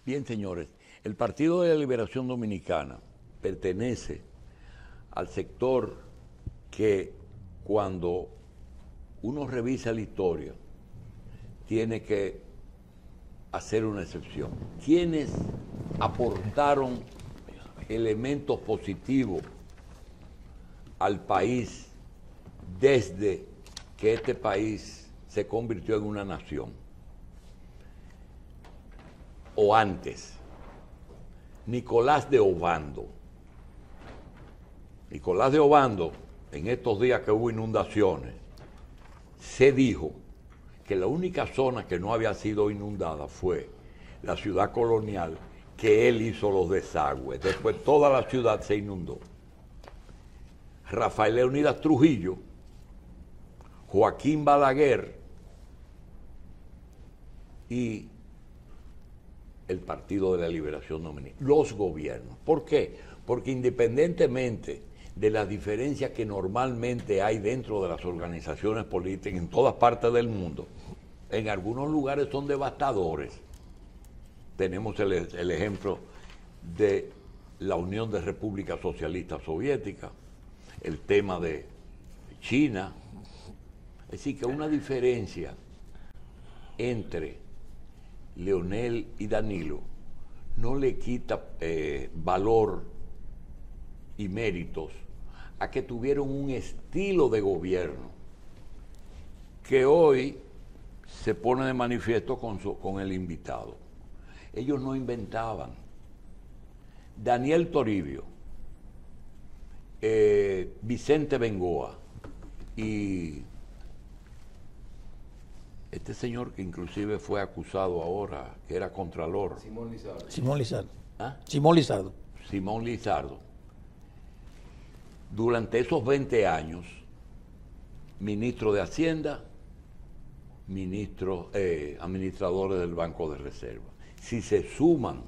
Bien, señores, el Partido de la Liberación Dominicana pertenece al sector que cuando uno revisa la historia tiene que hacer una excepción. ¿Quiénes aportaron elementos positivos al país desde que este país se convirtió en una nación? O antes, Nicolás de Obando. Nicolás de Obando, en estos días que hubo inundaciones, se dijo que la única zona que no había sido inundada fue la ciudad colonial, que él hizo los desagües. Después toda la ciudad se inundó. Rafael Leónidas Trujillo, Joaquín Balaguer y el Partido de la Liberación Dominicana, los gobiernos. ¿Por qué? Porque independientemente de las diferencias que normalmente hay dentro de las organizaciones políticas en todas partes del mundo, en algunos lugares son devastadores. Tenemos el ejemplo de la Unión de Repúblicas Socialistas Soviéticas, el tema de China. Es decir, que una diferencia entre Leonel y Danilo no le quita valor y méritos a que tuvieron un estilo de gobierno que hoy se pone de manifiesto con el invitado. Ellos no inventaban. Daniel Toribio, Vicente Bengoa y este señor que inclusive fue acusado ahora, que era contralor. Simón Lizardo. Simón Lizardo. ¿Ah? Simón Lizardo. Simón Lizardo. Durante esos 20 años, ministro de Hacienda, administradores del Banco de Reserva. Si se suman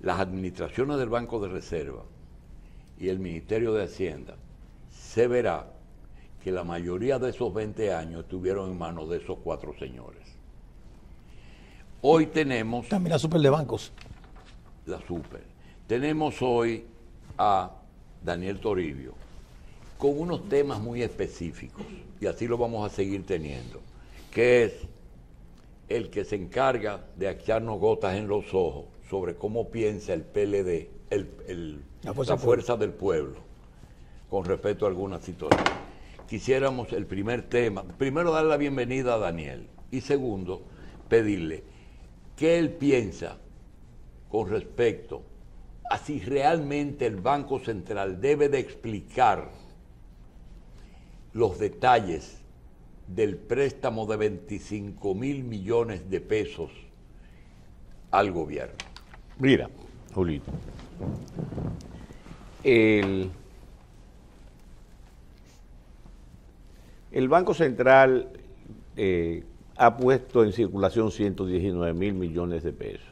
las administraciones del Banco de Reserva y el Ministerio de Hacienda, se verá que la mayoría de esos 20 años estuvieron en manos de esos 4 señores. Hoy tenemos... También la super de bancos. La super. Tenemos hoy a Daniel Toribio con unos temas muy específicos, y así lo vamos a seguir teniendo, que es el que se encarga de echarnos gotas en los ojos sobre cómo piensa el PLD, la fuerza del pueblo, con respecto a algunas situaciones. Quisiéramos el primer tema, primero darle la bienvenida a Daniel, y segundo, pedirle qué él piensa con respecto a si realmente el Banco Central debe de explicar los detalles del préstamo de 25,000 millones de pesos al gobierno. Mira, Julito, el Banco Central ha puesto en circulación 119,000 millones de pesos,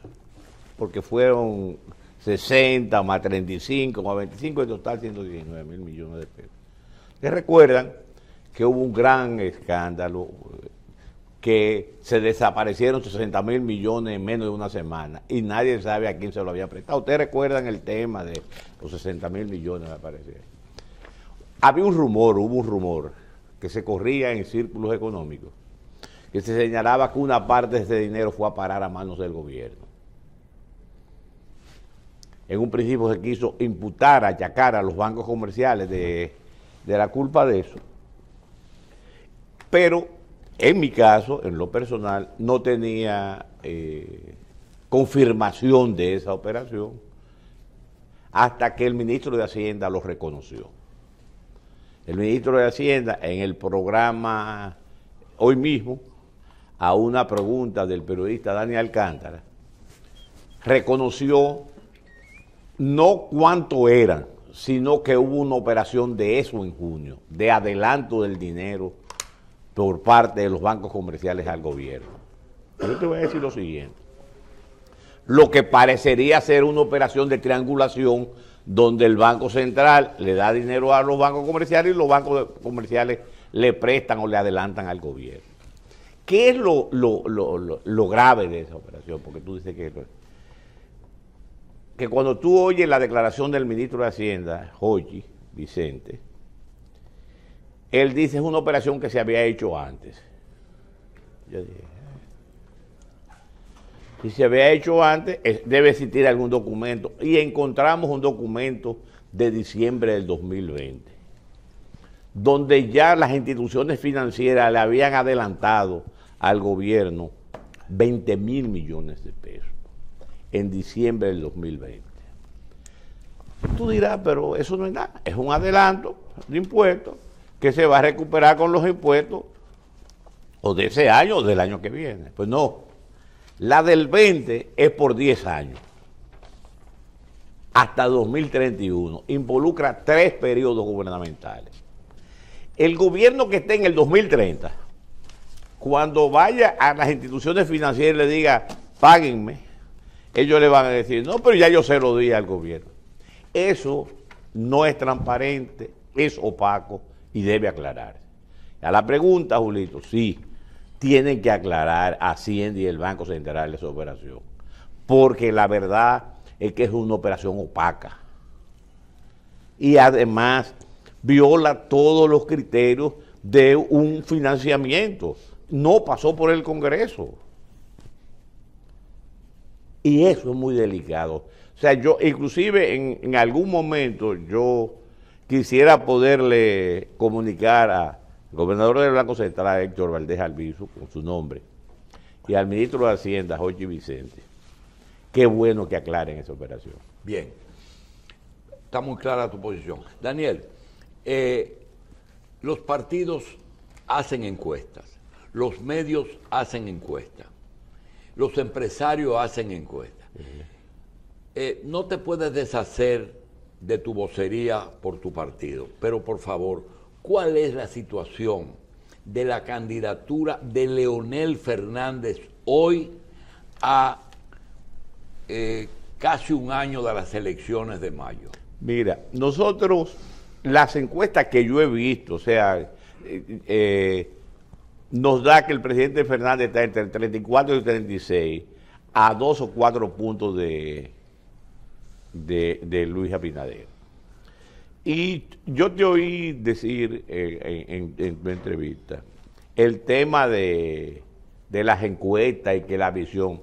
porque fueron 60 más 35 más 25, en total 119,000 millones de pesos. ¿Ustedes recuerdan que hubo un gran escándalo, que se desaparecieron 60,000 millones en menos de una semana y nadie sabe a quién se lo había prestado? ¿Ustedes recuerdan el tema de los 60,000 millones, me parece? Hubo un rumor que se corría en círculos económicos, que se señalaba que una parte de ese dinero fue a parar a manos del gobierno. En un principio se quiso imputar, achacar a los bancos comerciales de la culpa de eso. Pero en mi caso, en lo personal, no tenía confirmación de esa operación hasta que el ministro de Hacienda lo reconoció. El ministro de Hacienda, en el programa hoy mismo, a una pregunta del periodista Dani Alcántara, reconoció no cuánto eran, sino que hubo una operación de eso en junio, de adelanto del dinero por parte de los bancos comerciales al gobierno. Yo te voy a decir lo siguiente. Lo que parecería ser una operación de triangulación donde el Banco Central le da dinero a los bancos comerciales y los bancos comerciales le prestan o le adelantan al gobierno. ¿Qué es lo grave de esa operación? Porque tú dices que cuando tú oyes la declaración del ministro de Hacienda, Jochi Vicente, él dice es una operación que se había hecho antes. Yo dije, si se había hecho antes, debe existir algún documento. Y encontramos un documento de diciembre del 2020, donde ya las instituciones financieras le habían adelantado al gobierno 20.000 millones de pesos en diciembre del 2020. Tú dirás, pero eso no es nada, es un adelanto de impuestos que se va a recuperar con los impuestos o de ese año o del año que viene. Pues no, la del 20 es por 10 años, hasta 2031, involucra 3 periodos gubernamentales. El gobierno que esté en el 2030, cuando vaya a las instituciones financieras y le diga, páguenme, ellos le van a decir, no, pero ya yo se lo di al gobierno. Eso no es transparente, es opaco y debe aclararse. A la pregunta, Julito, sí, tienen que aclarar a Hacienda y el Banco Central esa operación, porque la verdad es que es una operación opaca y además viola todos los criterios de un financiamiento. No pasó por el Congreso. Y eso es muy delicado. O sea, yo inclusive en algún momento yo quisiera poderle comunicar al gobernador del Banco Central, Héctor Valdés Albizu, con su nombre, y al ministro de Hacienda, Jochi Vicente. Qué bueno que aclaren esa operación. Bien. Está muy clara tu posición. Daniel, los partidos hacen encuestas, los medios hacen encuestas, los empresarios hacen encuestas. No te puedes deshacer de tu vocería por tu partido, pero por favor, ¿cuál es la situación de la candidatura de Leonel Fernández hoy a casi un año de las elecciones de mayo? Mira, nosotros, las encuestas que yo he visto, o sea, nos da que el presidente Fernández está entre el 34 y el 36 a 2 o 4 puntos de Luis Abinader. Y yo te oí decir en tu entrevista el tema de las encuestas y que la visión.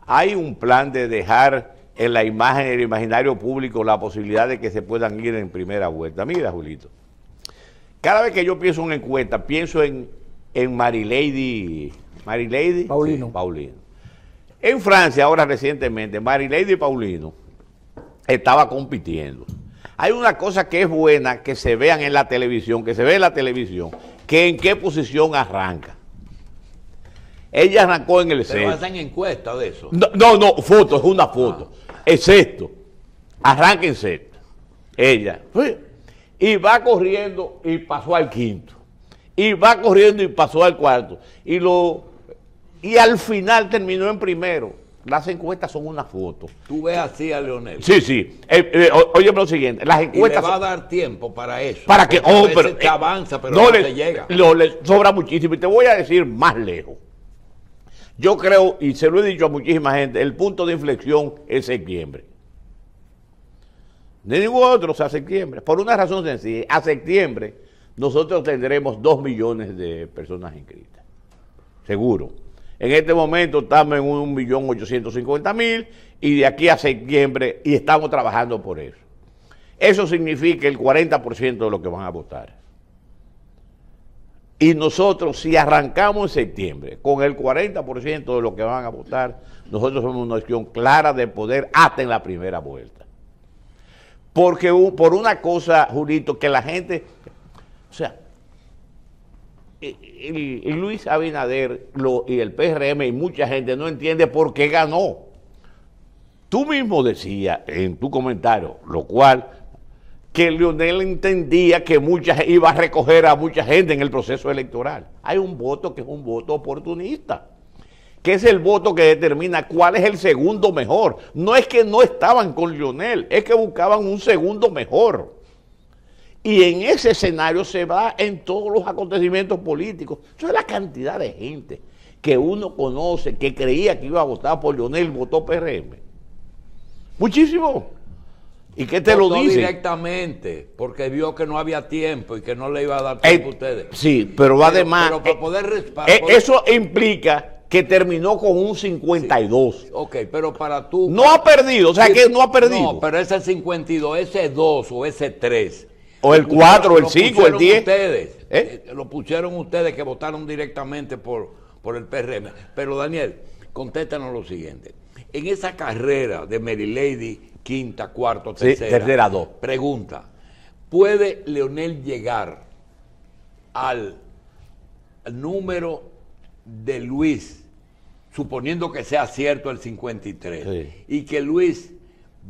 Hay un plan de dejar en la imagen, en el imaginario público, la posibilidad de que se puedan ir en primera vuelta. Mira, Julito, cada vez que yo pienso en una encuesta, pienso en Marilady Paulino. Sí, Paulino. En Francia, ahora recientemente, Marilady Paulino estaba compitiendo. Hay una cosa que es buena que se vean en la televisión, que se ve en la televisión, que en qué posición arranca. Ella arrancó en el ¿Pero centro. hacen encuestas de eso? No, foto, es una foto. Es sexto. Arranca en sexto. Ella. Y va corriendo y pasó al quinto. Y va corriendo y pasó al cuarto. Y al final terminó en primero. Las encuestas son una foto. Tú ves así a Leonel. Sí. Óyeme lo siguiente. Las encuestas. Y le va a dar tiempo para eso. Para que. A veces te avanza, pero no se llega. Le sobra muchísimo. Y te voy a decir más lejos. Yo creo, y se lo he dicho a muchísima gente, el punto de inflexión es septiembre. De ningún otro, o sea, septiembre. Por una razón sencilla. A septiembre nosotros tendremos 2 millones de personas inscritas. Seguro. En este momento estamos en 1.850.000 y de aquí a septiembre, y estamos trabajando por eso. Eso significa el 40% de lo que van a votar. Y nosotros, si arrancamos en septiembre con el 40% de lo que van a votar, nosotros somos una opción clara de poder hasta en la primera vuelta. Porque por una cosa, Julito, que la gente, o sea, y Luis Abinader y el PRM y mucha gente no entiende por qué ganó. Tú mismo decías en tu comentario, lo cual, que Leonel entendía que iba a recoger a mucha gente en el proceso electoral. Hay un voto que es un voto oportunista, que es el voto que determina cuál es el segundo mejor. No es que no estaban con Leonel, es que buscaban un segundo mejor. Y en ese escenario se va en todos los acontecimientos políticos. Eso es la cantidad de gente que uno conoce, que creía que iba a votar por Leonel, votó PRM. Muchísimo. ¿Y qué te lo dice? Directamente, porque vio que no había tiempo y que no le iba a dar tiempo a ustedes. Sí, pero además, pero para eso implica que terminó con un 52. Sí. Ok, pero para tú... No ha perdido, o sea que no ha perdido. No, pero ese 52, ese 2 o ese 3. O el 4, o el 5, o el 10. Ustedes, lo pusieron ustedes que votaron directamente por el PRM. Pero Daniel, contéstanos lo siguiente. En esa carrera de Mary Lady, quinta, cuarto, tercera. Sí, tercera 2. Pregunta, ¿puede Leonel llegar al número de Luis, suponiendo que sea cierto el 53, sí, y que Luis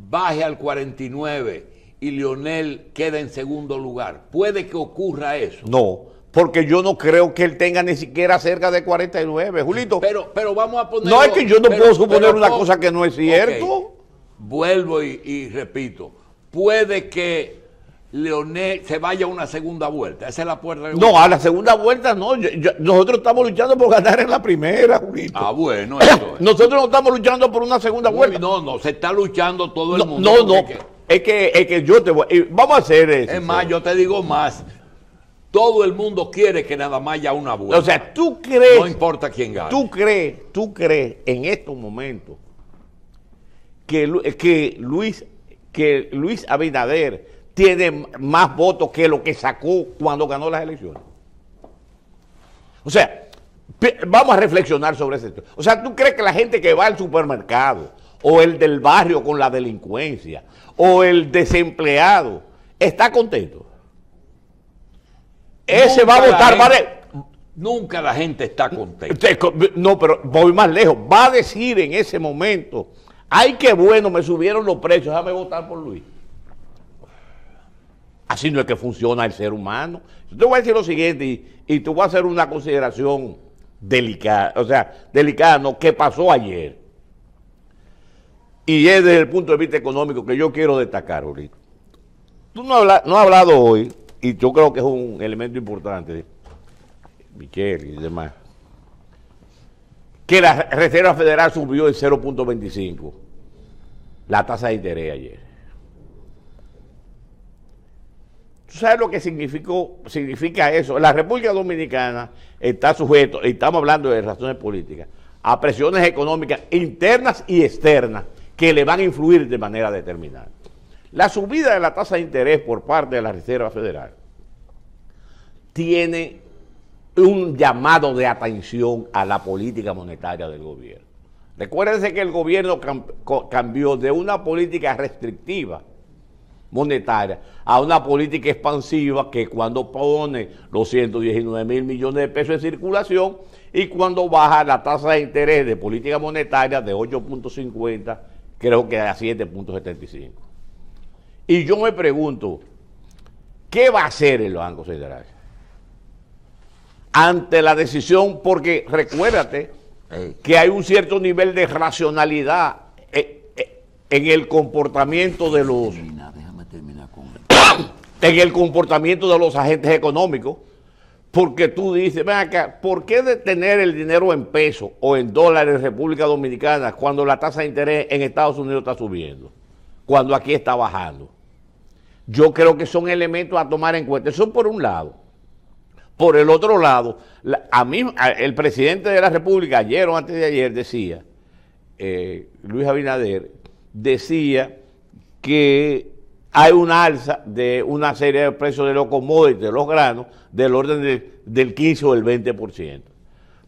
baje al 49 y Leonel quede en segundo lugar? ¿Puede que ocurra eso? No, porque yo no creo que él tenga ni siquiera cerca de 49, Julito. Pero vamos a poner... No, es que yo no puedo suponer una cosa que no es cierto. Okay. Vuelvo y repito, puede que Leonel se vaya a una segunda vuelta. Esa es la puerta. No, a la segunda vuelta no. Nosotros estamos luchando por ganar en la primera, Julito. Ah, bueno. Eso es. Nosotros no estamos luchando por una segunda vuelta. No, se está luchando todo el mundo. No. Es que yo te voy... Vamos a hacer eso. Es más, yo te digo más. Todo el mundo quiere que nada más haya una vuelta. O sea, tú crees... No importa quién gane. Tú crees en estos momentos que Luis Abinader tiene más votos que lo que sacó cuando ganó las elecciones. O sea, vamos a reflexionar sobre eso. O sea, ¿tú crees que la gente que va al supermercado, o el del barrio con la delincuencia, o el desempleado, está contento? Ese va a votar, nunca la gente está contenta. No, pero voy más lejos. Va a decir en ese momento, ay, qué bueno, me subieron los precios, déjame votar por Luis. Así no es que funciona el ser humano. Yo te voy a decir lo siguiente, y te voy a hacer una consideración delicada, no, que pasó ayer. Y es desde el punto de vista económico que yo quiero destacar ahorita. Tú no has hablado hoy, y yo creo que es un elemento importante, Michelle y demás, que la Reserva Federal subió en 0.25 la tasa de interés ayer. ¿Tú sabes lo que significa eso? La República Dominicana está sujeto, y estamos hablando de razones políticas, a presiones económicas internas y externas que le van a influir de manera determinante. La subida de la tasa de interés por parte de la Reserva Federal tiene un llamado de atención a la política monetaria del gobierno. Recuérdense que el gobierno cambió de una política restrictiva monetaria a una política expansiva, que cuando pone los 119.000 millones de pesos en circulación y cuando baja la tasa de interés de política monetaria de 8.50, creo que a 7.75. Y yo me pregunto, ¿qué va a hacer el Banco Central ante la decisión? Porque recuérdate que hay un cierto nivel de racionalidad en el comportamiento de los... en el comportamiento de los agentes económicos, porque tú dices, ven acá, ¿por qué detener el dinero en pesos o en dólares en República Dominicana cuando la tasa de interés en Estados Unidos está subiendo, cuando aquí está bajando? Yo creo que son elementos a tomar en cuenta. Eso por un lado. Por el otro lado, el presidente de la República ayer o antes de ayer decía, Luis Abinader, decía que hay una alza de una serie de precios de los commodities, de los granos, del orden del 15 o del 20%.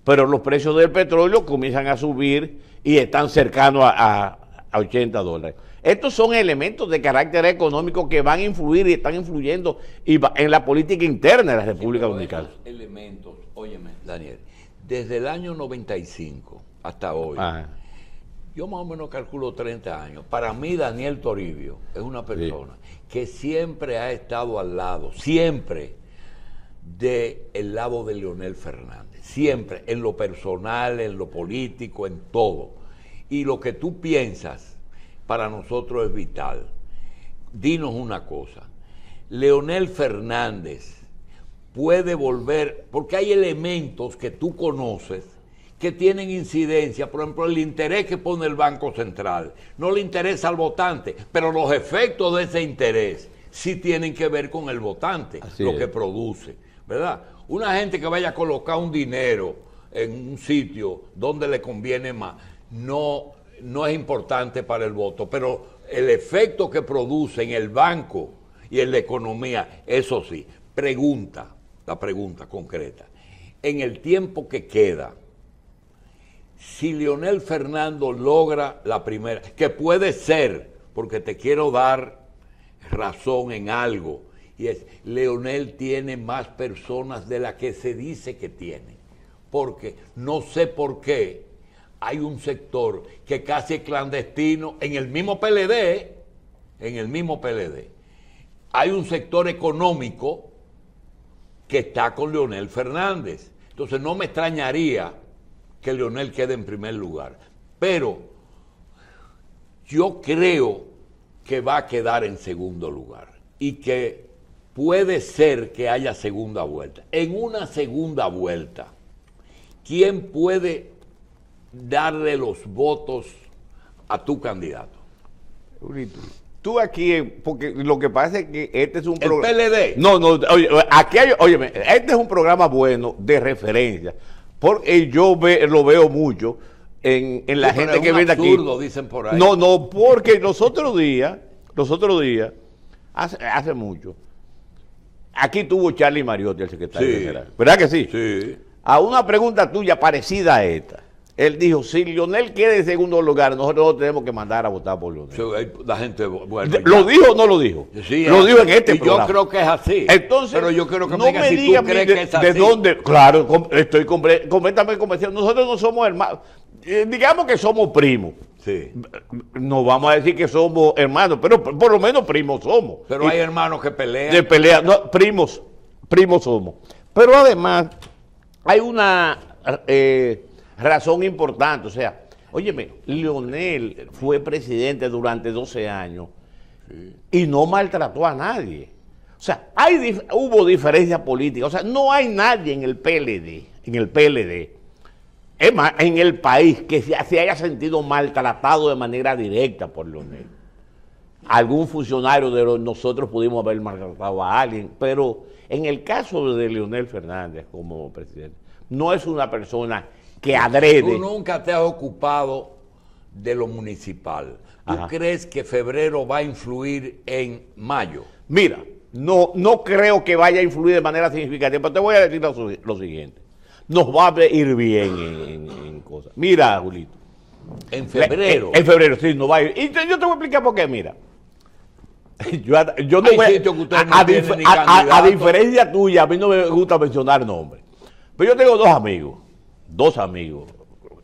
Pero los precios del petróleo comienzan a subir y están cercanos a $80. Estos son elementos de carácter económico que van a influir y están influyendo en la política interna de la República Dominicana. Estos elementos, óyeme, Daniel, desde el año 95 hasta hoy, yo más o menos calculo 30 años. Para mí, Daniel Toribio es una persona que siempre ha estado al lado, siempre, del lado de Leonel Fernández. Siempre, en lo personal, en lo político, en todo. Y lo que tú piensas, para nosotros es vital. Dinos una cosa. Leonel Fernández puede volver, porque hay elementos que tú conoces que tienen incidencia, por ejemplo, el interés que pone el Banco Central, no le interesa al votante, pero los efectos de ese interés sí tienen que ver con el votante, Así lo es. que produce, ¿verdad? Una gente que vaya a colocar un dinero en un sitio donde le conviene más, no es importante para el voto, pero el efecto que produce en el banco y en la economía, eso sí. La pregunta concreta, en el tiempo que queda, si Leonel Fernández logra la primera, que puede ser, porque te quiero dar razón en algo, y es, Leonel tiene más personas de las que se dice que tiene, porque no sé por qué hay un sector que casi es clandestino en el mismo PLD, hay un sector económico que está con Leonel Fernández. Entonces no me extrañaría que Leonel quede en primer lugar. Pero yo creo que va a quedar en segundo lugar y que puede ser que haya segunda vuelta. En una segunda vuelta, ¿quién puede darle los votos a tu candidato? Tú aquí, porque lo que pasa es que este es un programa. ¿El PLD? No, oye, aquí hay, óyeme, este es un programa bueno de referencia, porque yo lo veo mucho en la gente que viene aquí. Absurdo, dicen por ahí. No, porque los otros días, hace mucho, aquí tuvo Charlie Mariotti, el secretario general. ¿Verdad que sí? Sí. A una pregunta tuya parecida a esta. Él dijo, si Leonel quede en segundo lugar, nosotros no tenemos que mandar a votar por Leonel. Sí, la gente, bueno, ¿Lo dijo o no lo dijo? Sí, lo dijo en este programa. Yo creo que es así. Entonces, pero yo creo que no me digas si tú crees que es así. ¿De dónde? Claro, estoy completamente convencido. Nosotros no somos hermanos. Digamos que somos primos. Sí. No vamos a decir que somos hermanos, pero por lo menos primos somos. Pero hay hermanos que pelean. De pelea, no, primos somos. Pero además, hay una razón importante, o sea, óyeme, Leonel fue presidente durante 12 años y no maltrató a nadie. O sea, hubo diferencias políticas, o sea, no hay nadie en el PLD, es más, en el país que se haya sentido maltratado de manera directa por Leonel. Algún funcionario de nosotros pudimos haber maltratado a alguien, pero en el caso de Leonel Fernández como presidente, no es una persona que adrede. Tú nunca te has ocupado de lo municipal. ¿Tú crees que febrero va a influir en mayo? Mira, no creo que vaya a influir de manera significativa, pero te voy a decir lo siguiente. Nos va a ir bien en cosas. Mira, Julito. En febrero. En febrero, sí, nos va a ir. Y yo te voy a explicar por qué, mira. Yo no voy a diferencia tuya, a mí no me gusta mencionar nombres. Pero yo tengo dos amigos.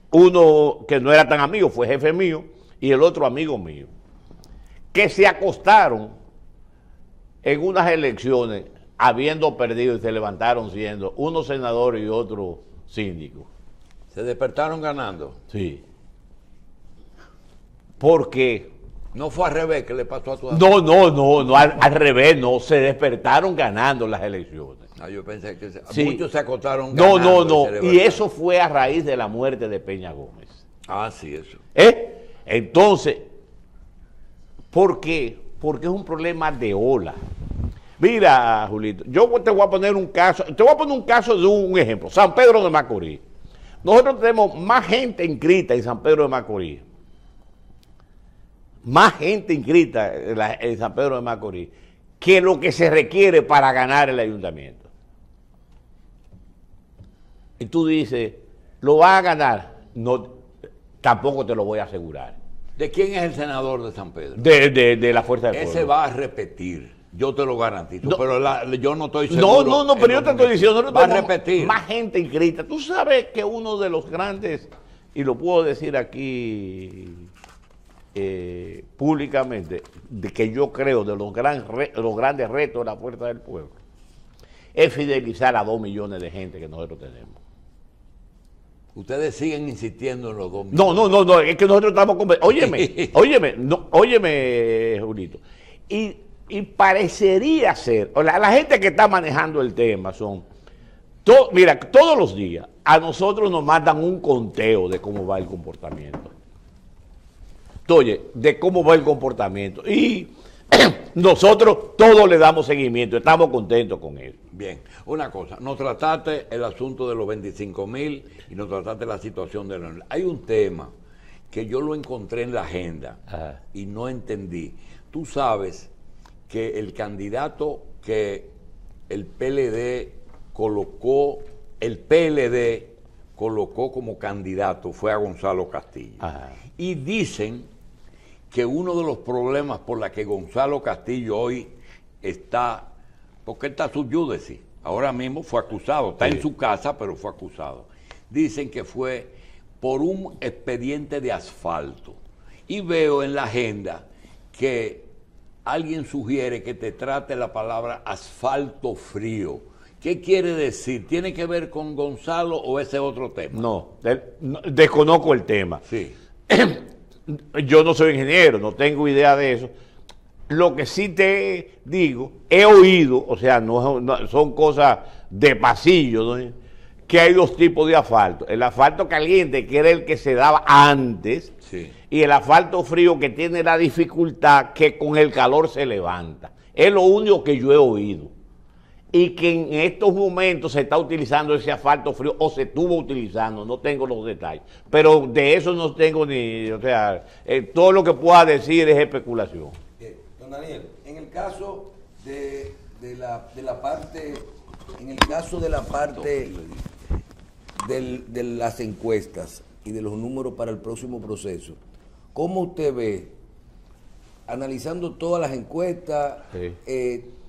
Uno que no era tan amigo, fue jefe mío, y el otro amigo mío, que se acostaron en unas elecciones habiendo perdido y se levantaron siendo uno senador y otro síndico. ¿Se despertaron ganando? Sí. Porque... ¿No fue al revés que le pasó a tu amigo? No, al revés, no, se despertaron ganando las elecciones. Yo pensé que muchos se acostaron ganando. No, y eso fue a raíz de la muerte de Peña Gómez. Sí, eso. Entonces, ¿por qué? Porque es un problema de ola. Mira, Julito, yo te voy a poner un caso, de un ejemplo, San Pedro de Macorís. Nosotros tenemos más gente inscrita en San Pedro de Macorís, en San Pedro de Macorís, que lo que se requiere para ganar el ayuntamiento. Y tú dices, ¿lo vas a ganar? No, tampoco te lo voy a asegurar. ¿De quién es el senador de San Pedro? De la Fuerza del Pueblo. Ese va a repetir, yo te lo garantizo, pero yo no estoy seguro. No, pero yo te estoy diciendo, va a repetir. Más gente inscrita. Tú sabes que uno de los grandes, y lo puedo decir aquí públicamente, de que yo creo de los grandes retos de la Fuerza del Pueblo, es fidelizar a 2 millones de gente que nosotros tenemos. Ustedes siguen insistiendo en los 2 millones. No, es que nosotros estamos óyeme, Julito. Y Y parecería ser, o la gente que está manejando el tema son, mira, todos los días a nosotros nos mandan un conteo de cómo va el comportamiento. Oye, de cómo va el comportamiento. Y nosotros todos le damos seguimiento, estamos contentos con eso. Bien, una cosa, nos trataste el asunto de los 25.000 y nos trataste la situación de la... Hay un tema que yo lo encontré en la agenda. Ajá. Y no entendí. Tú sabes que el candidato que el PLD colocó como candidato fue a Gonzalo Castillo. Ajá. Y dicen que uno de los problemas por la que Gonzalo Castillo hoy está, porque él está sub judice, ahora mismo fue acusado, está en su casa, pero fue acusado. Dicen que fue por un expediente de asfalto. Y veo en la agenda que alguien sugiere que te trate la palabra asfalto frío. ¿Qué quiere decir? ¿Tiene que ver con Gonzalo o ese otro tema? No, desconozco el tema. Sí. Yo no soy ingeniero, no tengo idea de eso. Lo que sí te digo, he oído, o sea, no son cosas de pasillo, ¿no? Que hay dos tipos de asfalto. El asfalto caliente, que era el que se daba antes, sí, y el asfalto frío, que tiene la dificultad que con el calor se levanta. Es lo único que yo he oído. Y que en estos momentos se está utilizando ese asfalto frío, o se estuvo utilizando, no tengo los detalles. Pero de eso no tengo ni, o sea, todo lo que pueda decir es especulación. Don Daniel, en el caso de la parte, en el caso de la parte de las encuestas y de los números para el próximo proceso, ¿cómo usted ve, analizando todas las encuestas, sí,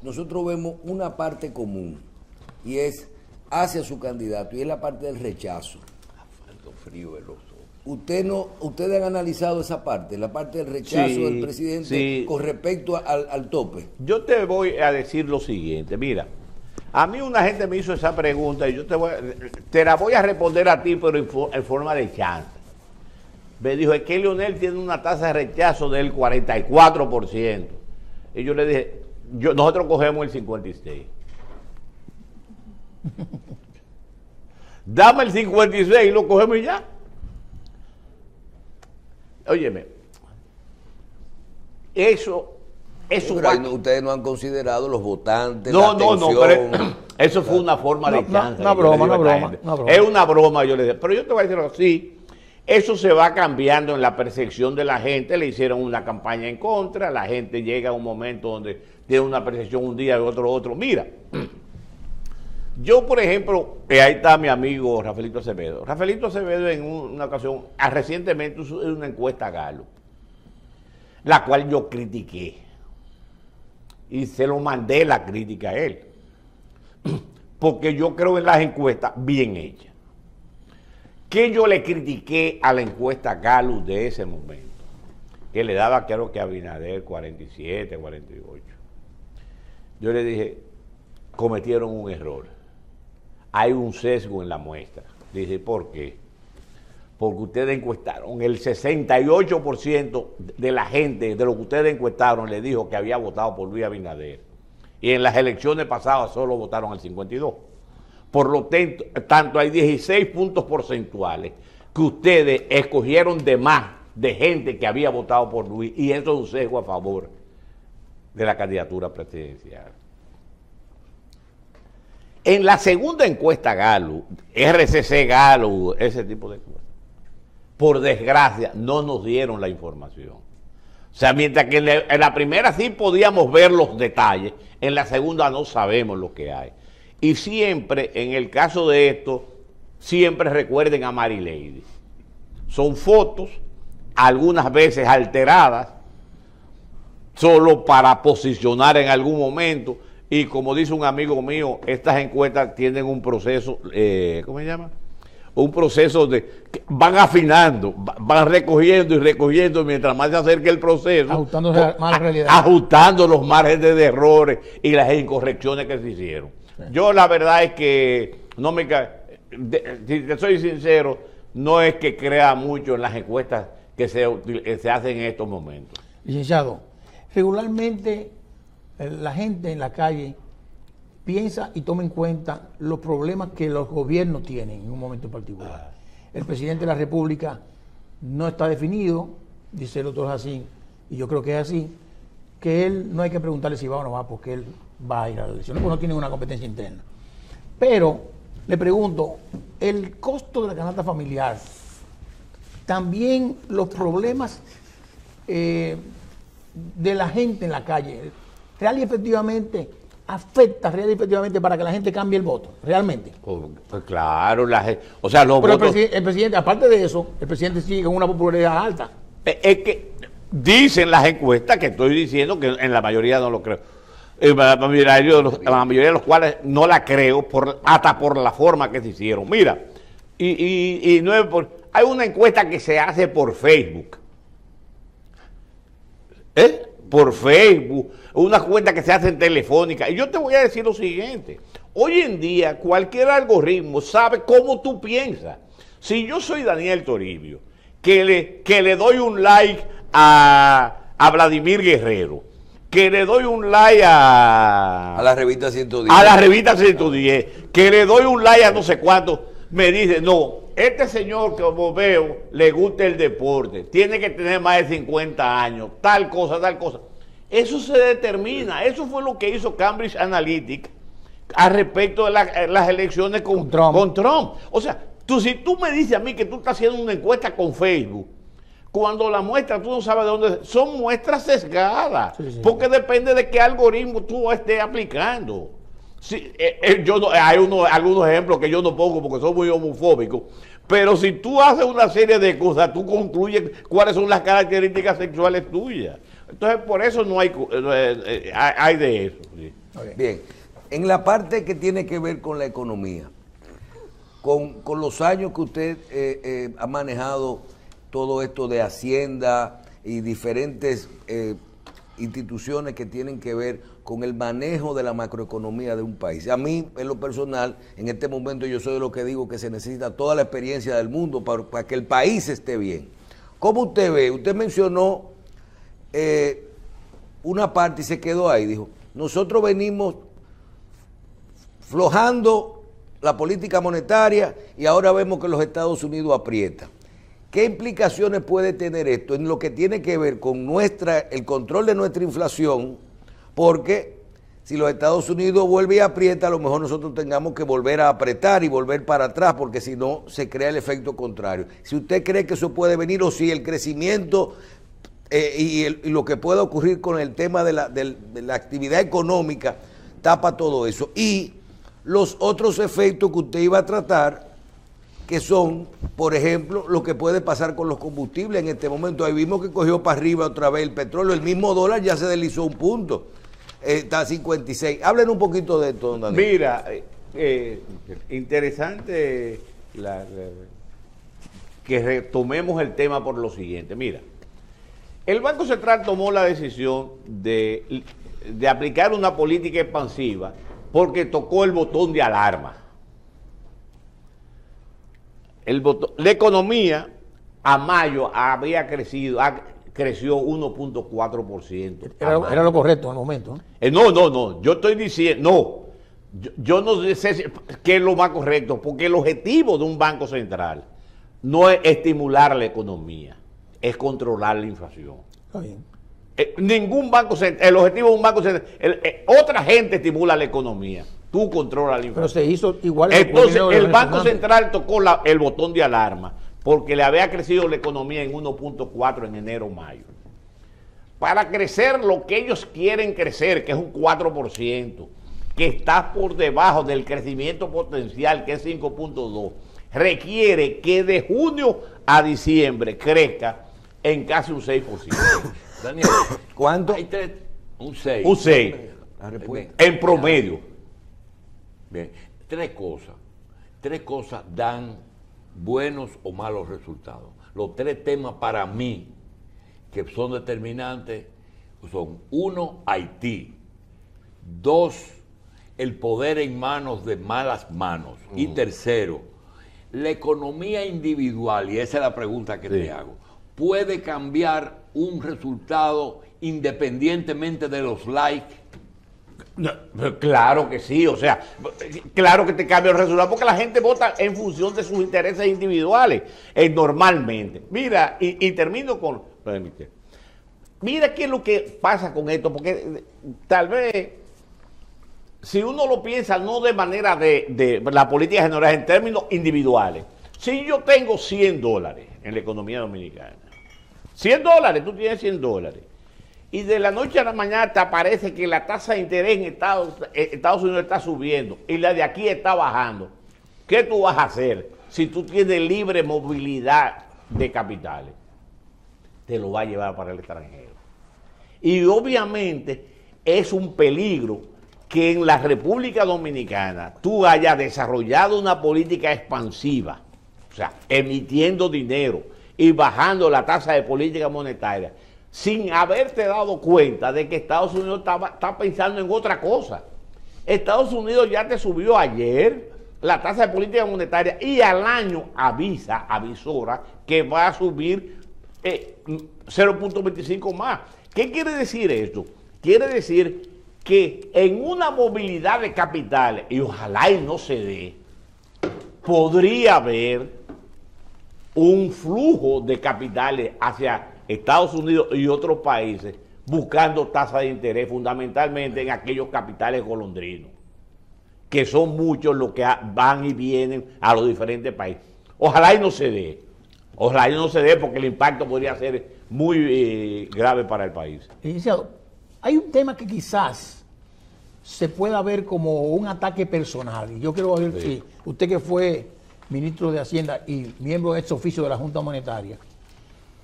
nosotros vemos una parte común y es hacia su candidato, y es la parte del rechazo? Asfalto frío veloso. ¿Ustedes han analizado esa parte, la parte del rechazo, sí, del presidente, sí, con respecto al tope? Yo te voy a decir lo siguiente, mira, a mí una gente me hizo esa pregunta y yo te la voy a responder a ti, pero en forma de chance. Me dijo, es que Leonel tiene una tasa de rechazo del 44%. Y yo le dije, nosotros cogemos el 56. Dame el 56 y lo cogemos y ya. Óyeme, eso pero ustedes no han considerado los votantes, no, pero eso fue una forma de chance. Una broma. Es una broma, yo le dije. Pero yo te voy a decir así. Eso se va cambiando en la percepción de la gente. Le hicieron una campaña en contra, la gente llega a un momento donde tiene una percepción un día y otro. Mira, yo por ejemplo, ahí está mi amigo Rafaelito Acevedo. Rafaelito Acevedo en una ocasión, recientemente hizo una encuesta a Gallup, la cual yo critiqué. Y se lo mandé la crítica a él. Porque yo creo en las encuestas bien hechas. Que yo le critiqué a la encuesta Gallup de ese momento, que le daba, creo que a Abinader 47, 48. Yo le dije, cometieron un error. Hay un sesgo en la muestra. Dije, ¿por qué? Porque ustedes encuestaron, el 68% de la gente, de lo que ustedes encuestaron, le dijo que había votado por Luis Abinader. Y en las elecciones pasadas solo votaron el 52%. Por lo tanto, hay 16 puntos porcentuales que ustedes escogieron de más de gente que había votado por Luis, y eso es un sesgo a favor de la candidatura presidencial. En la segunda encuesta Gallup, RCC Gallup, ese tipo de cosas, por desgracia, no nos dieron la información. O sea, mientras que en la primera sí podíamos ver los detalles, en la segunda no sabemos lo que hay. Y siempre, en el caso de esto, siempre recuerden a Mary Lady. Son fotos, algunas veces alteradas, solo para posicionar en algún momento. Y como dice un amigo mío, estas encuestas tienen un proceso, ¿cómo se llama? Un proceso de, van afinando, van recogiendo y recogiendo mientras más se acerca el proceso. Ajustando los márgenes de errores y las incorrecciones que se hicieron. Sí. Yo la verdad es que, si te soy sincero, no es que crea mucho en las encuestas que se hacen en estos momentos. Licenciado, regularmente la gente en la calle piensa y toma en cuenta los problemas que los gobiernos tienen en un momento en particular. El presidente de la República no está definido, dice el doctor Jacín, y yo creo que es así, que él no hay que preguntarle si va o no va, porque él va a ir a la elección, porque no tiene una competencia interna. Pero le pregunto, el costo de la canasta familiar, también los problemas de la gente en la calle, real y efectivamente afecta real y efectivamente para que la gente cambie el voto, realmente. Pues claro, o sea, los Pero votos... el presidente, aparte de eso, el presidente sigue con una popularidad alta. Es que dicen las encuestas, que estoy diciendo que en la mayoría no lo creo. La mayoría de los cuales no la creo, hasta por la forma que se hicieron. Mira, y no es hay una encuesta que se hace por Facebook. Por Facebook, una cuenta que se hace en Telefónica. Y yo te voy a decir lo siguiente. Hoy en día, cualquier algoritmo sabe cómo tú piensas. Si yo soy Daniel Toribio, que le doy un like a Vladimir Guerrero, que le doy un like a la revista 110. A la revista 110, que le doy un like a no sé cuánto, me dice, no, este señor que como veo le gusta el deporte, tiene que tener más de 50 años, tal cosa, tal cosa. Eso se determina, eso fue lo que hizo Cambridge Analytica al respecto de las elecciones con Trump. O sea, si tú me dices a mí que tú estás haciendo una encuesta con Facebook, cuando la muestra tú no sabes de dónde, son muestras sesgadas, sí. Porque depende de qué algoritmo tú estés aplicando. Sí, hay algunos ejemplos que yo no pongo porque son muy homofóbicos, pero si tú haces una serie de cosas, tú concluyes cuáles son las características sexuales tuyas. Entonces, por eso no hay de eso. Sí. Okay. Bien, en la parte que tiene que ver con la economía, con los años que usted ha manejado todo esto de Hacienda y diferentes instituciones que tienen que ver con el manejo de la macroeconomía de un país. A mí, en lo personal, en este momento yo soy de lo que digo que se necesita toda la experiencia del mundo para que el país esté bien. ¿Cómo usted ve? Usted mencionó una parte y se quedó ahí. Dijo, nosotros venimos flojando la política monetaria y ahora vemos que los Estados Unidos aprietan. ¿Qué implicaciones puede tener esto en lo que tiene que ver con el control de nuestra inflación? Porque si los Estados Unidos vuelve y aprieta, a lo mejor nosotros tengamos que volver a apretar y volver para atrás, porque si no, se crea el efecto contrario. Si usted cree que eso puede venir, o si el crecimiento y lo que pueda ocurrir con el tema de la actividad económica tapa todo eso. Y los otros efectos que usted iba a tratar, que son, por ejemplo, lo que puede pasar con los combustibles en este momento. Ahí vimos que cogió para arriba otra vez el petróleo, el mismo dólar ya se deslizó un punto, está a 56. Hablen un poquito de esto, don Daniel. Mira, interesante que retomemos el tema por lo siguiente. Mira, el Banco Central tomó la decisión de aplicar una política expansiva porque tocó el botón de alarma. La economía a mayo creció 1.4%. Era lo correcto en el momento. No, yo estoy diciendo, yo no sé qué es lo más correcto, porque el objetivo de un banco central no es estimular la economía, es controlar la inflación. Está bien. Ningún banco central, el objetivo de un banco central, otra gente estimula la economía. Tú controlas la inflación. Pero se hizo igual. Entonces, el Banco Central tocó el botón de alarma porque le había crecido la economía en 1.4 en enero-mayo. Para crecer lo que ellos quieren crecer, que es un 4%, que está por debajo del crecimiento potencial, que es 5.2, requiere que de junio a diciembre crezca en casi un 6%. Daniel, ¿cuánto? Un 6. Un 6. En promedio. Bien, tres cosas dan buenos o malos resultados. Los tres temas para mí que son determinantes son: 1, Haití; 2, el poder en manos de malas manos; y tercero, la economía individual, y esa es la pregunta que te hago, puede cambiar un resultado independientemente de los likes No, claro que sí, o sea, claro que te cambia el resultado, porque la gente vota en función de sus intereses individuales, normalmente. Mira, y termino con... Mira qué es lo que pasa con esto, porque tal vez, si uno lo piensa no de manera de la política general, en términos individuales, si yo tengo $100 en la economía dominicana, $100, tú tienes $100, y de la noche a la mañana te aparece que la tasa de interés en Estados Unidos está subiendo y la de aquí está bajando, ¿qué tú vas a hacer si tú tienes libre movilidad de capitales? Te lo va a llevar para el extranjero. Y obviamente es un peligro que en la República Dominicana tú hayas desarrollado una política expansiva, o sea, emitiendo dinero y bajando la tasa de política monetaria, sin haberte dado cuenta de que Estados Unidos está pensando en otra cosa. Estados Unidos ya te subió ayer la tasa de política monetaria y al año avisora que va a subir 0.25 más. ¿Qué quiere decir esto? Quiere decir que en una movilidad de capitales, y ojalá y no se dé, podría haber un flujo de capitales hacia Estados Unidos y otros países buscando tasas de interés, fundamentalmente en aquellos capitales golondrinos, que son muchos los que van y vienen a los diferentes países. Ojalá y no se dé. Ojalá y no se dé, porque el impacto podría ser muy grave para el país. Licenciado, hay un tema que quizás se pueda ver como un ataque personal. Y yo quiero ver si usted, que fue ministro de Hacienda y miembro ex oficio de la Junta Monetaria,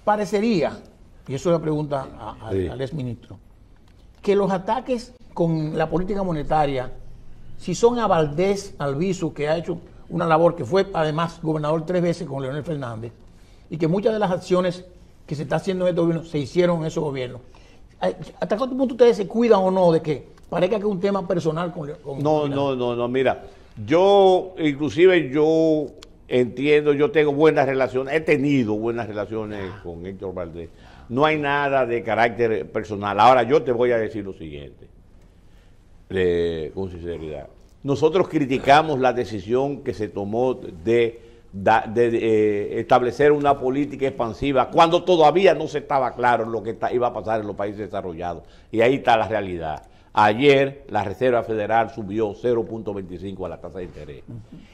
parecería, y eso es la pregunta al exministro, que los ataques con la política monetaria, si son a Valdés Albizu, que ha hecho una labor, que fue además gobernador 3 veces con Leonel Fernández, y que muchas de las acciones que se está haciendo en este gobierno se hicieron en esos gobiernos. ¿Hasta cuánto punto ustedes se cuidan o no de que parezca que es un tema personal con No, mira, yo entiendo, yo tengo buenas relaciones, he tenido buenas relaciones con Héctor Valdés. No hay nada de carácter personal. Ahora yo te voy a decir lo siguiente, con sinceridad. Nosotros criticamos la decisión que se tomó de establecer una política expansiva cuando todavía no se estaba claro lo que iba a pasar en los países desarrollados. Y ahí está la realidad. Ayer la Reserva Federal subió 0.25 a la tasa de interés.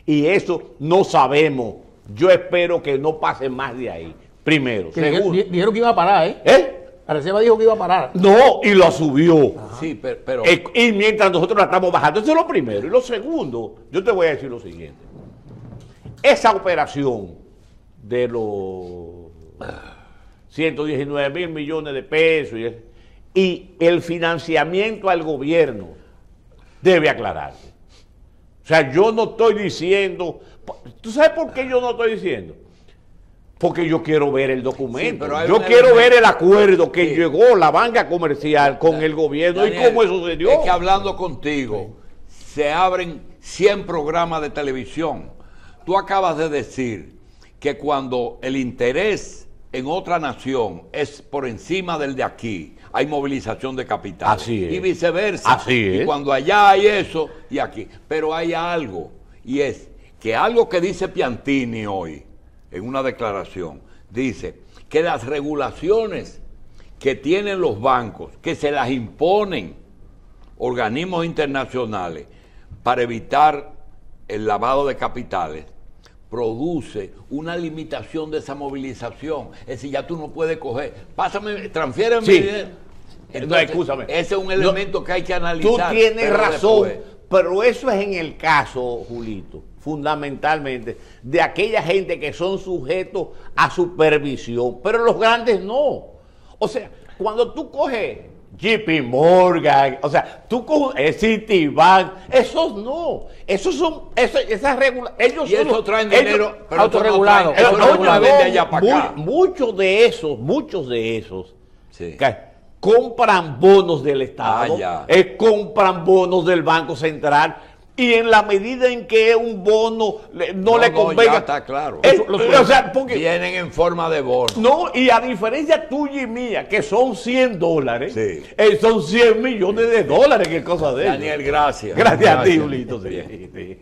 Y eso no sabemos. Yo espero que no pase más de ahí. Primero. Segundo. Dijeron que iba a parar, ¿eh? La Reserva dijo que iba a parar. No, y lo subió. Ajá. Sí, pero... Y mientras nosotros la estamos bajando. Eso es lo primero. Y lo segundo, yo te voy a decir lo siguiente. Esa operación de los 119 mil millones de pesos y el financiamiento al gobierno debe aclararse. O sea, yo no estoy diciendo... ¿Tú sabes por qué yo no estoy diciendo? Porque yo quiero ver el documento. Sí, yo quiero ver el acuerdo que llegó la banca comercial con el gobierno, Daniel, y cómo eso se dio. Es que hablando contigo, se abren 100 programas de televisión. Tú acabas de decir que cuando el interés en otra nación es por encima del de aquí, hay movilización de capital. Así es. Y viceversa. Así es. Y cuando allá hay eso, y aquí. Pero hay algo, y es que algo que dice Piantini hoy, en una declaración, dice que las regulaciones que tienen los bancos, que se las imponen organismos internacionales para evitar el lavado de capitales, produce una limitación de esa movilización. Es decir, ya tú no puedes coger, pásame, transfiéreme dinero. Entonces, no, escúchame. Ese es un elemento que hay que analizar. Tú tienes razón, pero eso es en el caso, Julito, fundamentalmente, de aquella gente que son sujetos a supervisión, pero los grandes no. O sea, cuando tú coges JP Morgan, o sea, tú coges Citibank, esos no, esos son, esas regulaciones, ellos y son, eso traen dinero autorregulado. Muchos de esos, sí, compran bonos del Estado, compran bonos del Banco Central, y en la medida en que un bono no le convenga. Ya está claro. O sea, porque vienen en forma de bono. no, y a diferencia tuya y mía, que son $100, Sí. Son $100 millones, que es cosa de Daniel, gracias. Gracias a ti, Julito. Sí.